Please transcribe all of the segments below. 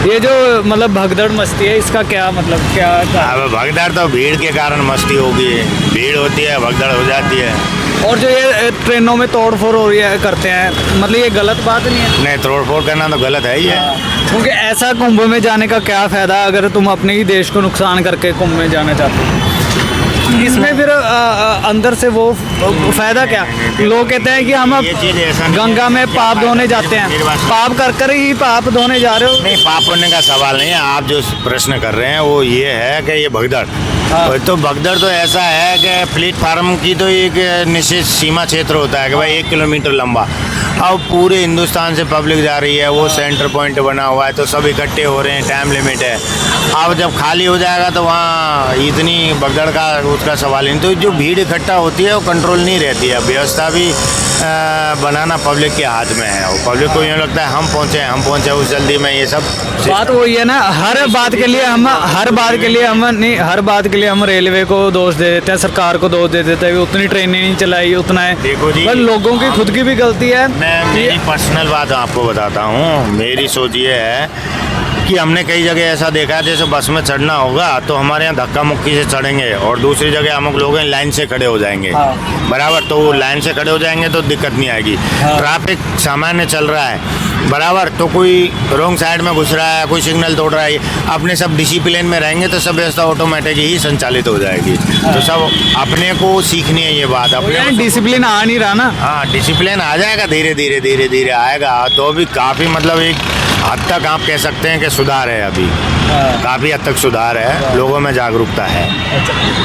ये जो मतलब भगदड़ मस्ती है, इसका क्या मतलब क्या? अब भगदड़ तो भीड़ के कारण मस्ती होगी, भीड़ होती है भगदड़ हो जाती है। और जो ये ट्रेनों में तोड़ फोड़ हो रही है करते हैं, मतलब ये गलत बात नहीं है? नहीं, तोड़ फोड़ करना तो गलत है ही है। क्योंकि ऐसा कुंभ में जाने का क्या फायदा अगर तुम अपने ही देश को नुकसान करके कुंभ में जाना चाहते हो? इसमें फिर अंदर से वो फायदा क्या? लोग कहते हैं कि हम अब ये चीज़ ऐसा नहीं गंगा है में कि पाप आप धोने जाते हैं, पाप कर कर ही पाप धोने जा रहे हो। नहीं, पाप होने का सवाल नहीं है। आप जो प्रश्न कर रहे हैं वो ये है कि ये भगदड़, तो भगदड़ तो ऐसा है कि प्लेटफार्म की तो एक निश्चित सीमा क्षेत्र होता है कि भाई 1 किलोमीटर लंबा। अब पूरे हिंदुस्तान से पब्लिक जा रही है, वो सेंटर पॉइंट बना हुआ है, तो सब इकट्ठे हो रहे हैं, टाइम लिमिट है। अब जब खाली हो जाएगा तो वहाँ इतनी भगदड़ का उसका सवाल ही नहीं। तो जो भीड़ इकट्ठा होती है वो कंट्रोल नहीं रहती है। व्यवस्था भी बनाना पब्लिक के हाथ में है। और पब्लिक को यूँ लगता है हम पहुँचे उस जल्दी में, ये सब बात वही है ना, हर बात के लिए हम रेलवे को दोष दे देते हैं, सरकार को दोष दे देते हैं, उतनी ट्रेनें नहीं चलाई, उतना है। देखो जी, पर लोगों की खुद की भी गलती है। मैं मेरी पर्सनल बात आपको बताता हूँ। मेरी सोच ये है कि हमने कई जगह ऐसा देखा है, जैसे बस में चढ़ना होगा तो हमारे यहाँ धक्का मुक्की से चढ़ेंगे और दूसरी जगह हम लोग लाइन से खड़े हो जाएंगे। बराबर, तो वो लाइन से खड़े हो जाएंगे तो दिक्कत नहीं आएगी। ट्रैफिक सामान्य चल रहा है बराबर, तो कोई रॉन्ग साइड में घुस रहा है, कोई सिग्नल तोड़ रहा है, अपने सब डिसिप्लिन में रहेंगे तो सब व्यवस्था ऑटोमेटिक ही संचालित हो जाएगी। तो सब अपने को सीखनी है ये बात। अपने डिसिप्लिन आ नहीं रहा ना। हाँ, डिसिप्लिन आ जाएगा, धीरे धीरे आएगा। तो अभी काफ़ी मतलब एक हद तक आप कह सकते हैं कि सुधार है। अभी काफ़ी हद तक सुधार है, लोगों में जागरूकता है।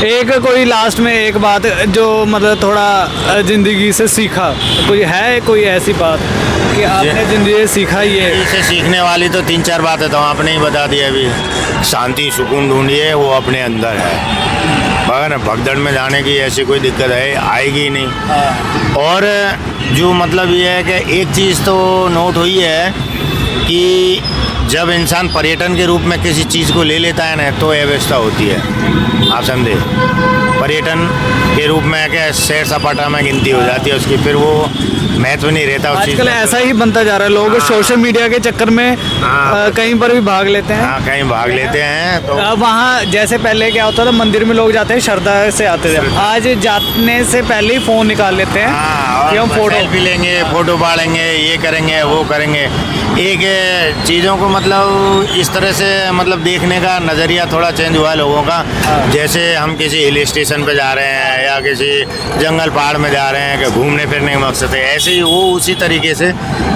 एक कोई लास्ट में एक बात जो मतलब थोड़ा जिंदगी से सीखा, कोई ऐसी बात कि आपने जिंदगी से सीखा? ये इसे सीखने वाली तो 3-4 बातें तो आपने ही बता दी अभी। शांति सुकून ढूंढिए, वो अपने अंदर है। मगर भगदड़ में जाने की ऐसी कोई दिक्कत है आएगी नहीं। और जो मतलब ये है कि एक चीज़ तो नोट हुई है कि जब इंसान पर्यटन के रूप में किसी चीज़ को ले लेता है ना, तो अव्यवस्था होती है। आप समझे, पर्यटन के रूप में क्या सैर सपाटा में गिनती हो जाती है उसकी, फिर वो महत्व नहीं रहता उस चीज़ आजकल ऐसा ही बनता जा रहा है। लोग सोशल मीडिया के चक्कर में कहीं पर भी भाग लेते हैं। हाँ, कहीं भाग लेते हैं। तो वहाँ जैसे पहले क्या होता था, मंदिर में लोग जाते हैं श्रद्धा से आते थे, आज जाने से पहले ही फ़ोन निकाल लेते हैं कि हम फोटो भी लेंगे, फोटो बाढ़ेंगे, ये करेंगे वो करेंगे। एक चीज़ों को मतलब इस तरह से मतलब देखने का नज़रिया थोड़ा चेंज हुआ है लोगों का। जैसे हम किसी हिल स्टेशन पे जा रहे हैं या किसी जंगल पहाड़ में जा रहे हैं कि घूमने फिरने का मकसद है, ऐसे ही वो उसी तरीके से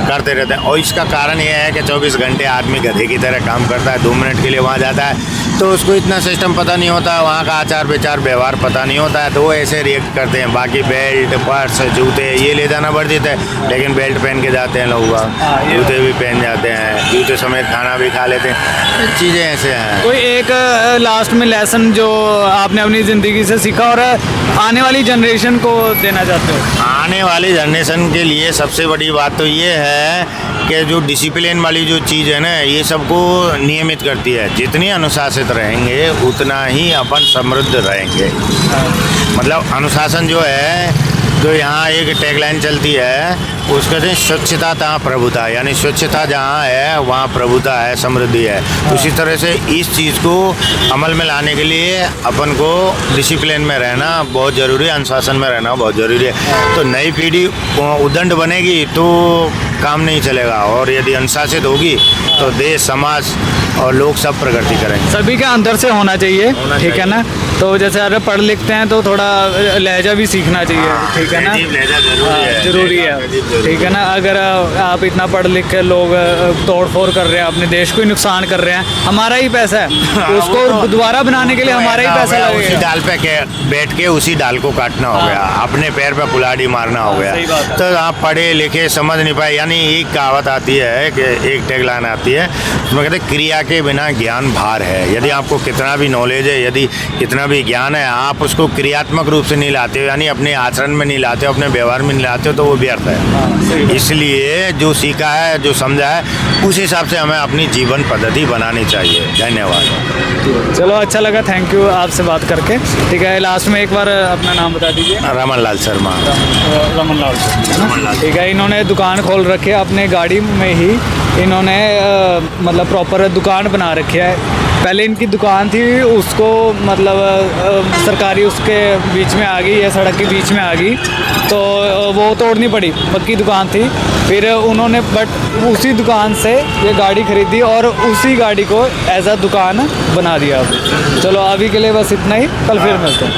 करते रहते हैं। और इसका कारण ये है कि 24 घंटे आदमी गधे की तरह काम करता है। 2 मिनट के लिए वहाँ जाता है तो उसको इतना सिस्टम पता नहीं होता, वहाँ का आचार विचार व्यवहार पता नहीं होता है, तो वो ऐसे रिएक्ट करते हैं। बाकी बेल्ट, पर्स, जूते ये ले जाना वर्जित है, लेकिन बेल्ट पहन के जाते हैं लोग, जूते भी पहन जाते हैं, जूते समेत खाना भी खा लेते हैं। चीज़ें ऐसे हैं। कोई एक लास्ट में लेसन जो आपने अपनी ज़िंदगी से सीखा और आने वाली जनरेशन को देना चाहते हो? आने वाली जनरेशन के लिए सबसे बड़ी बात तो ये है कि जो डिसिप्लिन वाली जो चीज़ है ना, ये सबको नियमित करती है। जितनी अनुशासित रहेंगे उतना ही अपन समृद्ध रहेंगे। मतलब अनुशासन जो है, जो यहाँ एक टैगलाइन चलती है, उसका जो स्वच्छता तहाँ प्रभुता, यानी स्वच्छता जहाँ है वहाँ प्रभुता है, समृद्धि है। उसी तरह से इस चीज़ को अमल में लाने के लिए अपन को डिसिप्लिन में रहना बहुत ज़रूरी है, अनुशासन में रहना बहुत ज़रूरी है। तो नई पीढ़ी उद्दंड बनेगी तो काम नहीं चलेगा, और यदि अनुशासित होगी तो देश, समाज और लोग सब प्रगति करेंगे। सभी का अंदर से होना चाहिए, ठीक है ना? तो जैसे अगर पढ़ लिखते हैं तो थोड़ा लहजा भी सीखना चाहिए, ठीक है ना? जरूरी है, ठीक है ना? अगर आप इतना पढ़ लिख के लोग तोड़ फोड़ कर रहे हैं, अपने देश को ही नुकसान कर रहे हैं, हमारा ही पैसा है, उसको दोबारा बनाने के लिए हमारा ही पैसा लगेगा। उसी डाल पे बैठ के उसी डाल को काटना हो गया, अपने पैर पे कुल्हाड़ी मारना हो गया। तो आप पढ़े लिखे समझ नहीं पाए। यानी एक कहावत आती है कि एक टैगलाइन आती है, उसमें कहते हैं क्रिया के बिना ज्ञान भार है। यदि आपको कितना भी नॉलेज है, यदि कितना भी ज्ञान है, आप उसको क्रियात्मक रूप से नहीं लाते हो, यानी अपने आचरण में नहीं लाते हो, अपने व्यवहार में नहीं लाते हो, तो वो व्यर्थ है। इसलिए जो सीखा है, जो समझा है, उस हिसाब से हमें अपनी जीवन पद्धति बनानी चाहिए। धन्यवाद। चलो, अच्छा लगा, थैंक यू आपसे बात करके। ठीक है, लास्ट में एक बार अपना नाम बता दीजिए। रमन लाल शर्मा। रमन लाल, ठीक है। इन्होंने दुकान खोल रखी है अपने गाड़ी में ही, इन्होंने मतलब प्रॉपर दुकान बना रखी है। पहले इनकी दुकान थी, उसको मतलब सरकारी उसके बीच में आ गई या सड़क के बीच में आ गई, तो वो तोड़नी पड़ी। पक्की दुकान थी, फिर उन्होंने बट उसी दुकान से ये गाड़ी खरीदी और उसी गाड़ी को एज अ दुकान बना दिया। अब चलो अभी के लिए बस इतना ही, कल फिर मिलते हैं।